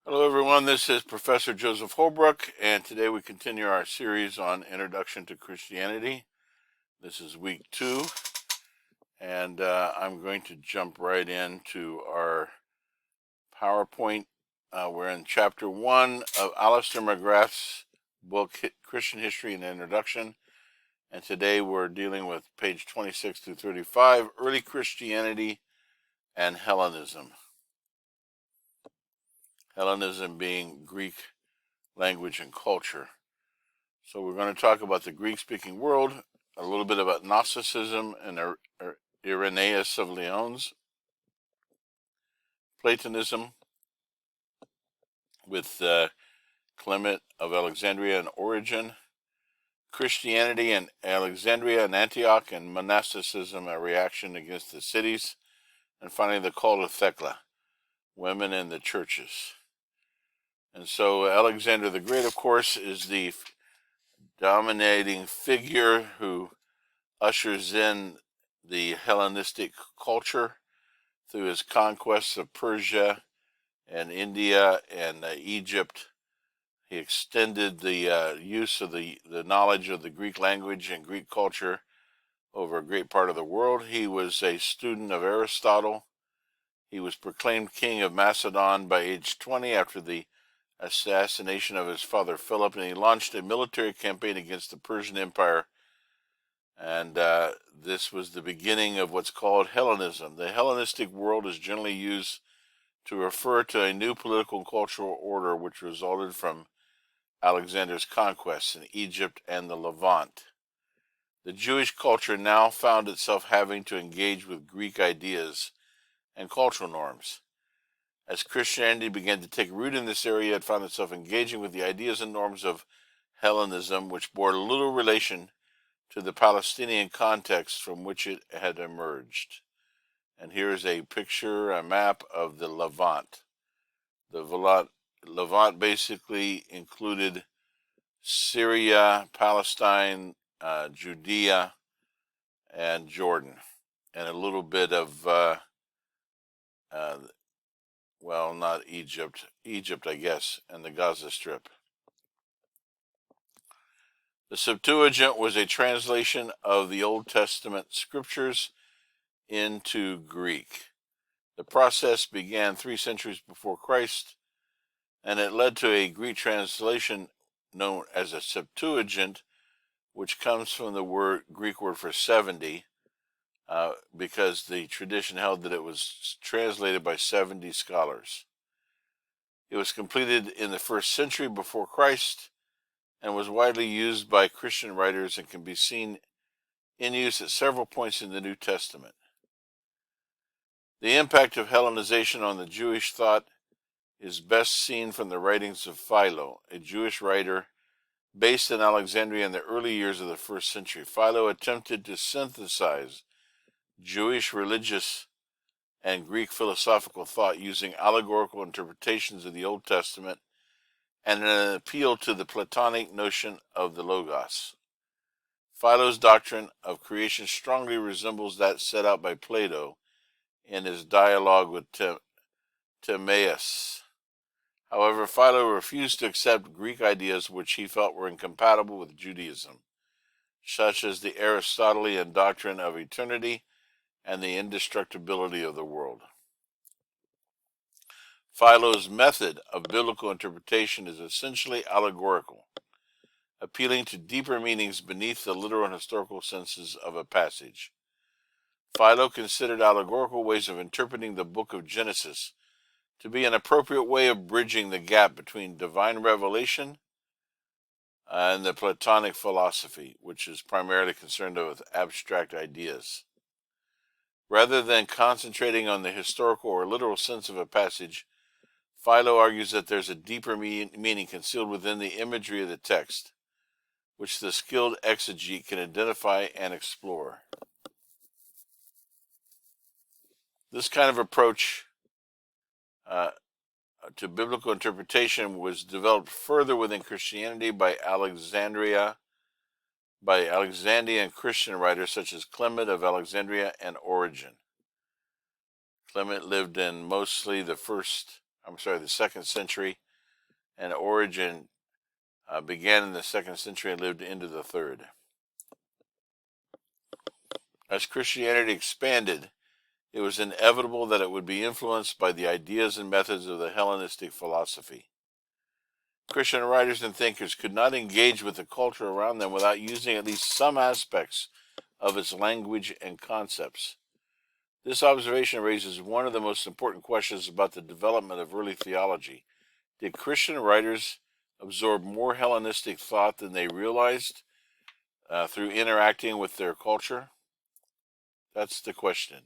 Hello everyone, this is Professor Joseph Holbrook, and today we continue our series on Introduction to Christianity. This is week 2, and I'm going to jump right into our PowerPoint. We're in chapter 1 of Alistair McGrath's book, Christian History and Introduction, and today we're dealing with page 26 through 35, Early Christianity and Hellenism. Hellenism being Greek language and culture. So we're going to talk about the Greek-speaking world, a little bit about Gnosticism and Irenaeus of Lyons, Platonism with Clement of Alexandria and Origen, Christianity in Alexandria and Antioch, and monasticism, a reaction against the cities, and finally the cult of Thecla, women in the churches. And so Alexander the Great, of course, is the dominating figure who ushers in the Hellenistic culture through his conquests of Persia and India and Egypt. He extended the use of the knowledge of the Greek language and Greek culture over a great part of the world. He was a student of Aristotle. He was proclaimed king of Macedon by age 20 after the assassination of his father Philip, and he launched a military campaign against the Persian Empire, and this was the beginning of what's called Hellenism. The Hellenistic world is generally used to refer to a new political and cultural order which resulted from Alexander's conquests in Egypt and the Levant. The Jewish culture now found itself having to engage with Greek ideas and cultural norms. As Christianity began to take root in this area, it found itself engaging with the ideas and norms of Hellenism, which bore little relation to the Palestinian context from which it had emerged. And here is a picture, a map of the Levant. The Levant basically included Syria, Palestine, Judea, and Jordan, and a little bit of well, not Egypt, I guess, and the Gaza Strip. The Septuagint was a translation of the Old Testament scriptures into Greek. The process began 3 centuries before Christ, and it led to a Greek translation known as a Septuagint, which comes from the Greek word for 70, because the tradition held that it was translated by 70 scholars. It was completed in the 1st century before Christ and was widely used by Christian writers and can be seen in use at several points in the New Testament. The impact of Hellenization on the Jewish thought is best seen from the writings of Philo, a Jewish writer based in Alexandria in the early years of the 1st century. Philo attempted to synthesize Jewish religious and Greek philosophical thought using allegorical interpretations of the Old Testament and an appeal to the Platonic notion of the Logos. Philo's doctrine of creation strongly resembles that set out by Plato in his dialogue with Timaeus. However, Philo refused to accept Greek ideas which he felt were incompatible with Judaism, such as the Aristotelian doctrine of eternity and the indestructibility of the world. Philo's method of biblical interpretation is essentially allegorical, appealing to deeper meanings beneath the literal and historical senses of a passage. Philo considered allegorical ways of interpreting the book of Genesis to be an appropriate way of bridging the gap between divine revelation and the Platonic philosophy, which is primarily concerned with abstract ideas. Rather than concentrating on the historical or literal sense of a passage, Philo argues that there's a deeper meaning concealed within the imagery of the text, which the skilled exegete can identify and explore. This kind of approach to biblical interpretation was developed further within Christianity by Alexandrian Christian writers such as Clement of Alexandria and Origen. Clement lived in mostly the 1st the 2nd century, and Origen began in the 2nd century and lived into the 3rd. As Christianity expanded, it was inevitable that it would be influenced by the ideas and methods of the Hellenistic philosophy. Christian writers and thinkers could not engage with the culture around them without using at least some aspects of its language and concepts. This observation raises one of the most important questions about the development of early theology. Did Christian writers absorb more Hellenistic thought than they realized through interacting with their culture? That's the question.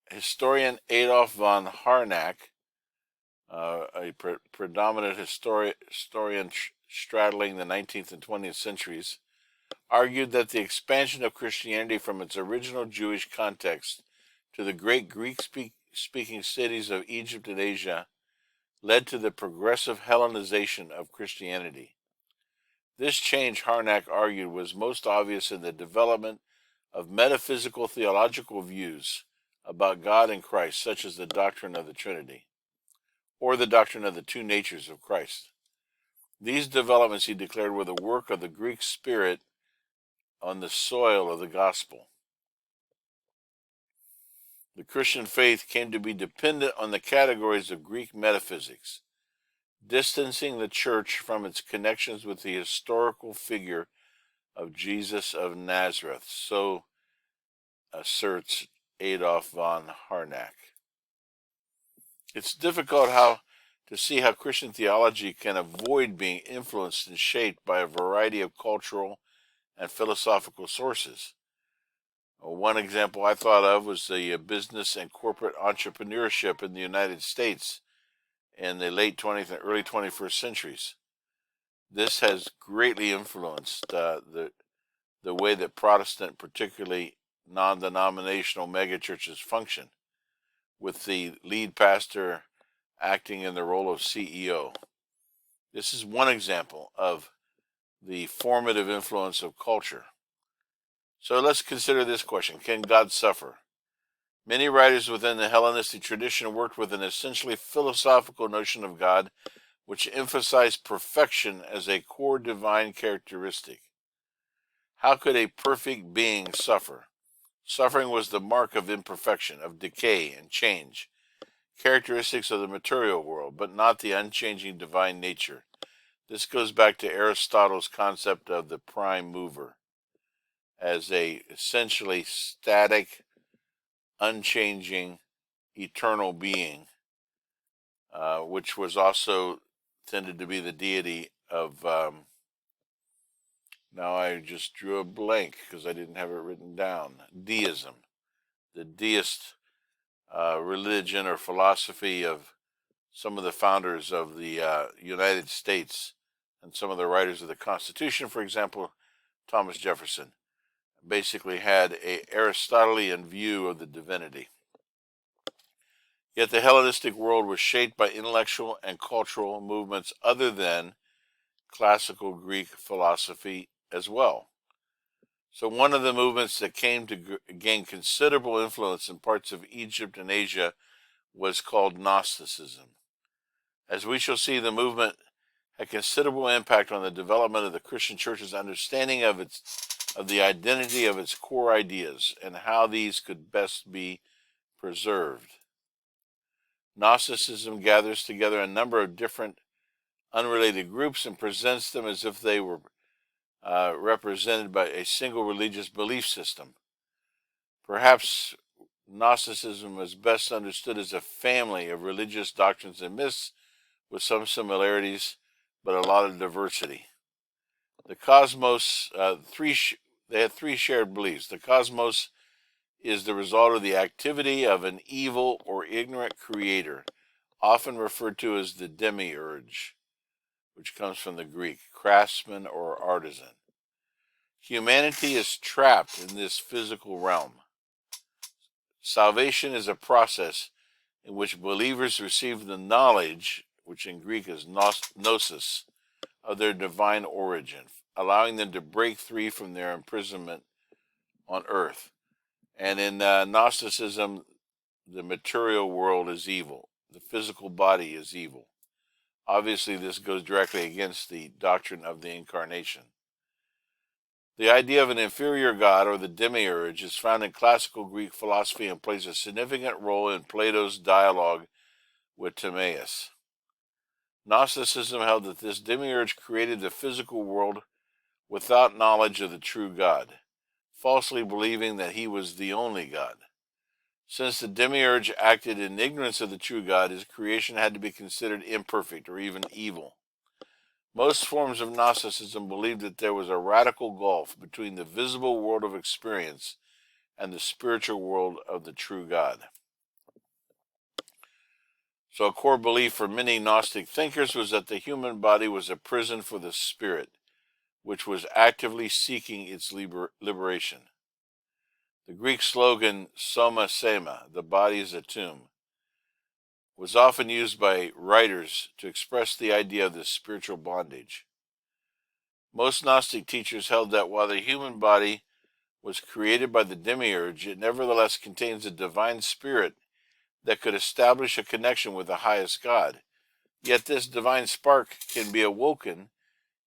Historian Adolf von Harnack, a predominant historian straddling the 19th and 20th centuries, argued that the expansion of Christianity from its original Jewish context to the great Greek-speaking cities of Egypt and Asia led to the progressive Hellenization of Christianity. This change, Harnack argued, was most obvious in the development of metaphysical theological views about God and Christ, such as the doctrine of the Trinity, or the doctrine of the two natures of Christ. These developments, he declared, were the work of the Greek spirit on the soil of the gospel. The Christian faith came to be dependent on the categories of Greek metaphysics, distancing the church from its connections with the historical figure of Jesus of Nazareth, so asserts Adolf von Harnack. It's difficult to see how Christian theology can avoid being influenced and shaped by a variety of cultural and philosophical sources. One example I thought of was the business and corporate entrepreneurship in the United States in the late 20th and early 21st centuries. This has greatly influenced the way that Protestant, particularly non-denominational megachurches function, with the lead pastor acting in the role of CEO. This is one example of the formative influence of culture. So let's consider this question: can God suffer? Many writers within the Hellenistic tradition worked with an essentially philosophical notion of God, which emphasized perfection as a core divine characteristic. How could a perfect being suffer? Suffering was the mark of imperfection, of decay and change, characteristics of the material world, but not the unchanging divine nature. This goes back to Aristotle's concept of the prime mover as a essentially static, unchanging, eternal being, which was also tended to be the deity of, now I just drew a blank because I didn't have it written down, deism, the deist religion or philosophy of some of the founders of the United States and some of the writers of the Constitution, for example, Thomas Jefferson, basically had an Aristotelian view of the divinity. Yet the Hellenistic world was shaped by intellectual and cultural movements other than classical Greek philosophy as well. So one of the movements that came to gain considerable influence in parts of Egypt and Asia was called Gnosticism. As we shall see, the movement had considerable impact on the development of the Christian church's understanding of the identity of its core ideas and how these could best be preserved. Gnosticism gathers together a number of different unrelated groups and presents them as if they were represented by a single religious belief system. Perhaps Gnosticism is best understood as a family of religious doctrines and myths with some similarities, but a lot of diversity. The cosmos, they had three shared beliefs. The cosmos is the result of the activity of an evil or ignorant creator, often referred to as the Demiurge, which comes from the Greek, craftsman or artisan. Humanity is trapped in this physical realm. Salvation is a process in which believers receive the knowledge, which in Greek is gnosis, of their divine origin, allowing them to break free from their imprisonment on earth. And in Gnosticism, the material world is evil. the physical body is evil. Obviously, this goes directly against the doctrine of the Incarnation. The idea of an inferior god, or the Demiurge, is found in classical Greek philosophy and plays a significant role in Plato's dialogue with Timaeus. Gnosticism held that this Demiurge created the physical world without knowledge of the true God, falsely believing that he was the only God. Since the Demiurge acted in ignorance of the true God, his creation had to be considered imperfect or even evil. Most forms of Gnosticism believed that there was a radical gulf between the visible world of experience and the spiritual world of the true God. So a core belief for many Gnostic thinkers was that the human body was a prison for the spirit, which was actively seeking its liberation. The Greek slogan, soma sema, the body is a tomb, was often used by writers to express the idea of this spiritual bondage. Most Gnostic teachers held that while the human body was created by the Demiurge, it nevertheless contains a divine spirit that could establish a connection with the highest God. Yet this divine spark can be awoken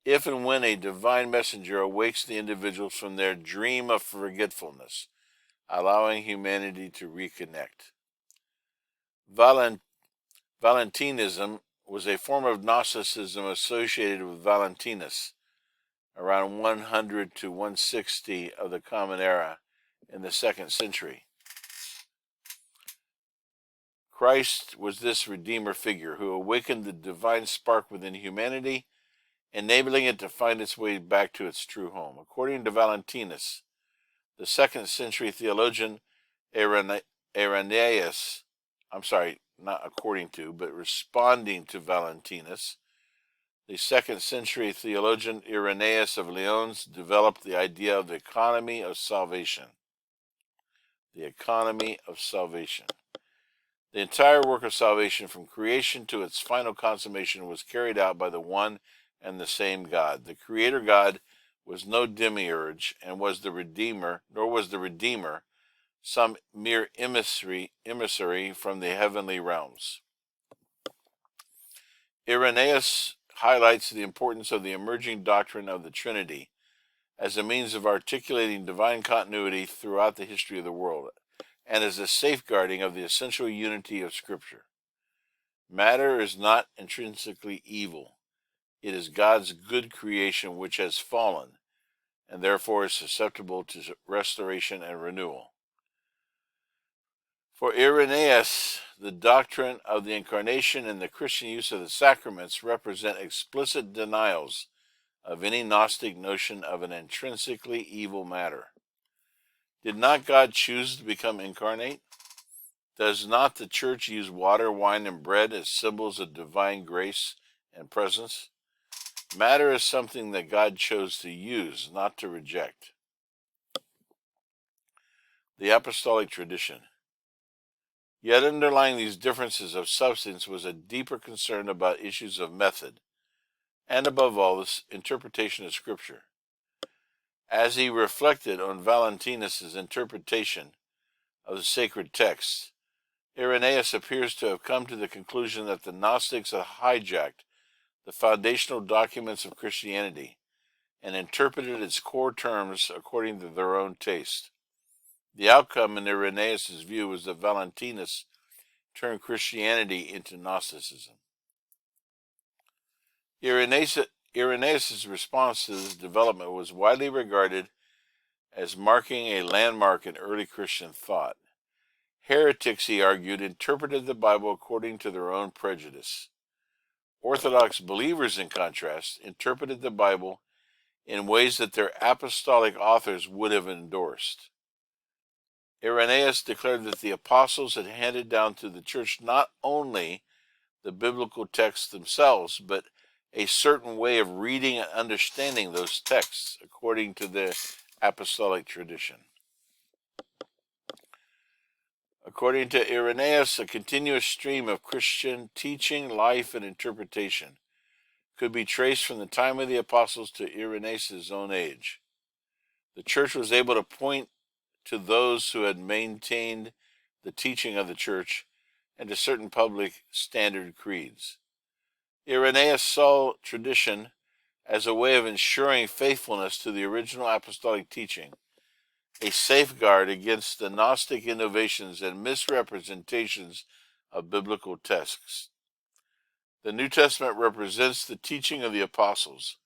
if and when a divine messenger awakes the individuals from their dream of forgetfulness, allowing humanity to reconnect. Valentinism was a form of Gnosticism associated with Valentinus, around 100 to 160 of the Common Era in the 2nd century. Christ was this Redeemer figure who awakened the divine spark within humanity, enabling it to find its way back to its true home. According to Valentinus, the 2nd century theologian Irenaeus, not according to, but responding to Valentinus, the 2nd century theologian Irenaeus of Lyons developed the idea of the economy of salvation. The economy of salvation. The entire work of salvation from creation to its final consummation was carried out by the one and the same God. The Creator God was no demiurge, and was the Redeemer, nor was the Redeemer some mere emissary from the heavenly realms. Irenaeus highlights the importance of the emerging doctrine of the Trinity as a means of articulating divine continuity throughout the history of the world, and as a safeguarding of the essential unity of Scripture. Matter is not intrinsically evil. It is God's good creation which has fallen, and therefore is susceptible to restoration and renewal. For Irenaeus, the doctrine of the Incarnation and the Christian use of the sacraments represent explicit denials of any Gnostic notion of an intrinsically evil matter. Did not God choose to become incarnate? Does not the Church use water, wine, and bread as symbols of divine grace and presence? Matter is something that God chose to use, not to reject. The Apostolic tradition. Yet underlying these differences of substance was a deeper concern about issues of method, and above all, this interpretation of Scripture. As he reflected on Valentinus' interpretation of the sacred texts, Irenaeus appears to have come to the conclusion that the Gnostics had hijacked the foundational documents of Christianity and interpreted its core terms according to their own taste. The outcome, in Irenaeus' view, was that Valentinus turned Christianity into Gnosticism. Irenaeus' response to this development was widely regarded as marking a landmark in early Christian thought. Heretics, he argued, interpreted the Bible according to their own prejudice. Orthodox believers, in contrast, interpreted the Bible in ways that their apostolic authors would have endorsed. Irenaeus declared that the apostles had handed down to the church not only the biblical texts themselves, but a certain way of reading and understanding those texts according to the apostolic tradition. According to Irenaeus, a continuous stream of Christian teaching, life, and interpretation could be traced from the time of the apostles to Irenaeus' own age. The church was able to point to those who had maintained the teaching of the church and to certain public standard creeds. Irenaeus saw tradition as a way of ensuring faithfulness to the original apostolic teaching, a safeguard against the Gnostic innovations and misrepresentations of biblical texts. The New Testament represents the teaching of the apostles,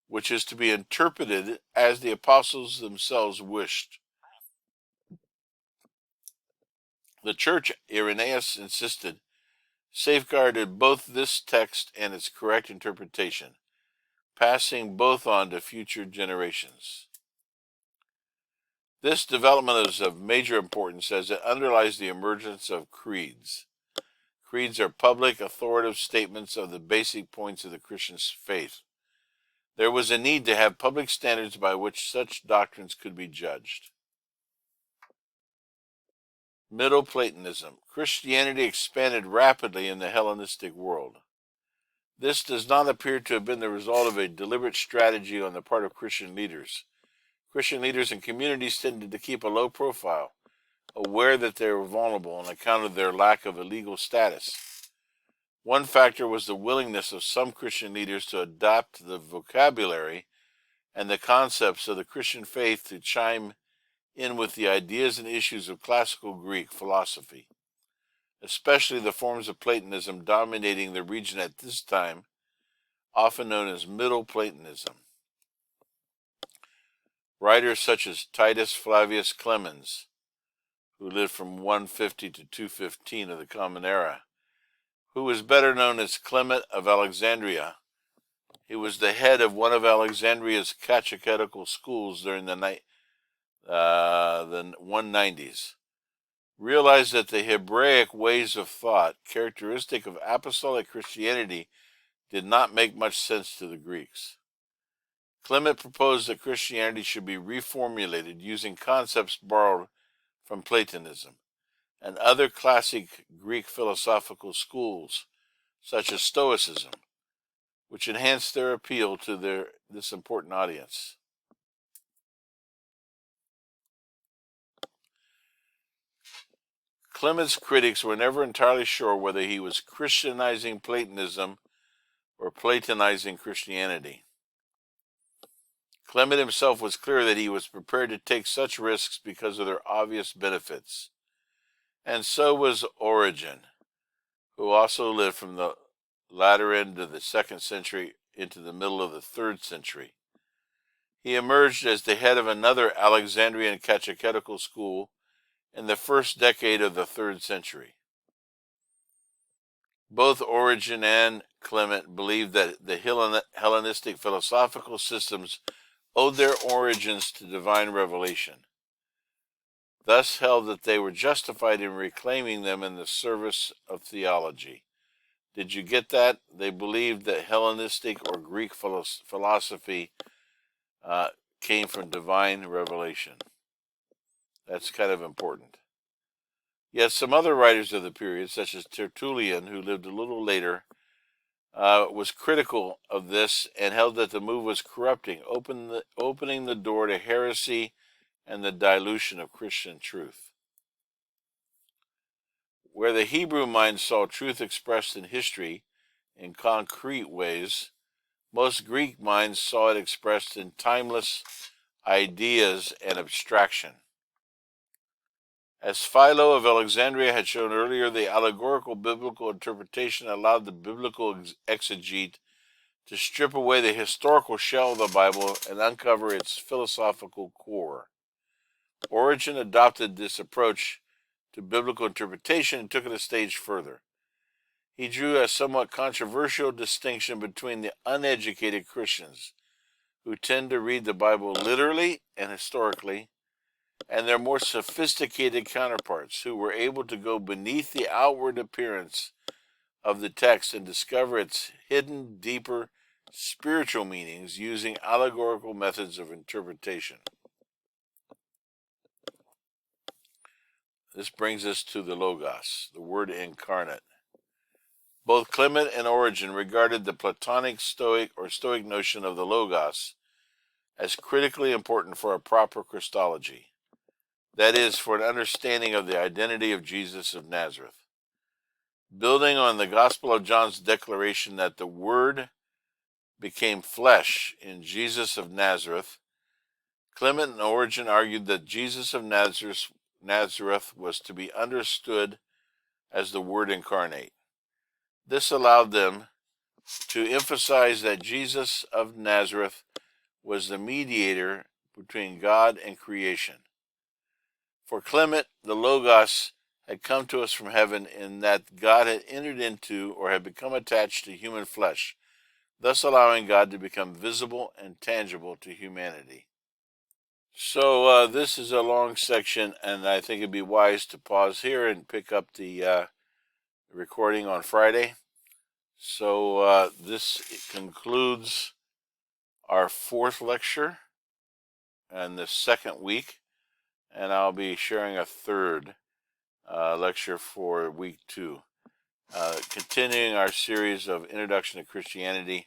which is to be interpreted as the apostles themselves wished. The church, Irenaeus insisted, safeguarded both this text and its correct interpretation, passing both on to future generations. This development is of major importance as it underlies the emergence of creeds. Creeds are public, authoritative statements of the basic points of the Christian faith. There was a need to have public standards by which such doctrines could be judged. Middle Platonism. Christianity expanded rapidly in the Hellenistic world. This does not appear to have been the result of a deliberate strategy on the part of Christian leaders. Christian leaders and communities tended to keep a low profile, aware that they were vulnerable on account of their lack of a legal status. One factor was the willingness of some Christian leaders to adopt the vocabulary and the concepts of the Christian faith to chime in with the ideas and issues of classical Greek philosophy, especially the forms of Platonism dominating the region at this time, often known as Middle Platonism. Writers such as Titus Flavius Clemens, who lived from 150 to 215 of the Common Era, who was better known as Clement of Alexandria. He was the head of one of Alexandria's catechetical schools during the 190s. Realized that the Hebraic ways of thought, characteristic of apostolic Christianity, did not make much sense to the Greeks. Clement proposed that Christianity should be reformulated using concepts borrowed from Platonism and other classic Greek philosophical schools, such as Stoicism, which enhanced their appeal to this important audience. Clement's critics were never entirely sure whether he was Christianizing Platonism or Platonizing Christianity. Clement himself was clear that he was prepared to take such risks because of their obvious benefits. And so was Origen, who also lived from the latter end of the 2nd century into the middle of the 3rd century. He emerged as the head of another Alexandrian catechetical school in the 1st decade of the 3rd century. Both Origen and Clement believed that the Hellenistic philosophical systems owed their origins to divine revelation, thus held that they were justified in reclaiming them in the service of theology. Did you get that? They believed that Hellenistic or Greek philosophy came from divine revelation. That's kind of important. Yet some other writers of the period, such as Tertullian, who lived a little later, was critical of this and held that the move was corrupting, opening the door to heresy and the dilution of Christian truth. Where the Hebrew mind saw truth expressed in history in concrete ways, most Greek minds saw it expressed in timeless ideas and abstraction. As Philo of Alexandria had shown earlier, the allegorical biblical interpretation allowed the biblical exegete to strip away the historical shell of the Bible and uncover its philosophical core. Origen adopted this approach to biblical interpretation and took it a stage further. He drew a somewhat controversial distinction between the uneducated Christians, who tend to read the Bible literally and historically, and their more sophisticated counterparts, who were able to go beneath the outward appearance of the text and discover its hidden, deeper spiritual meanings using allegorical methods of interpretation. This brings us to the Logos, the word incarnate. Both Clement and Origen regarded the Platonic Stoic or Stoic notion of the Logos as critically important for a proper Christology. That is, for an understanding of the identity of Jesus of Nazareth. Building on the Gospel of John's declaration that the Word became flesh in Jesus of Nazareth, Clement and Origen argued that Jesus of Nazareth was to be understood as the Word incarnate. This allowed them to emphasize that Jesus of Nazareth was the mediator between God and creation. For Clement, the Logos had come to us from heaven in that God had entered into or had become attached to human flesh, thus allowing God to become visible and tangible to humanity. So this is a long section, and I think it'd be wise to pause here and pick up the recording on Friday. So this concludes our fourth lecture and the second week, and I'll be sharing a third lecture for week 2. Continuing our series of Introduction to Christianity,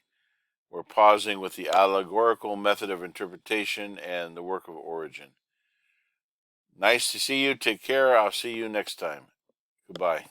we're pausing with the allegorical method of interpretation and the work of Origen. Nice to see you. Take care. I'll see you next time. Goodbye.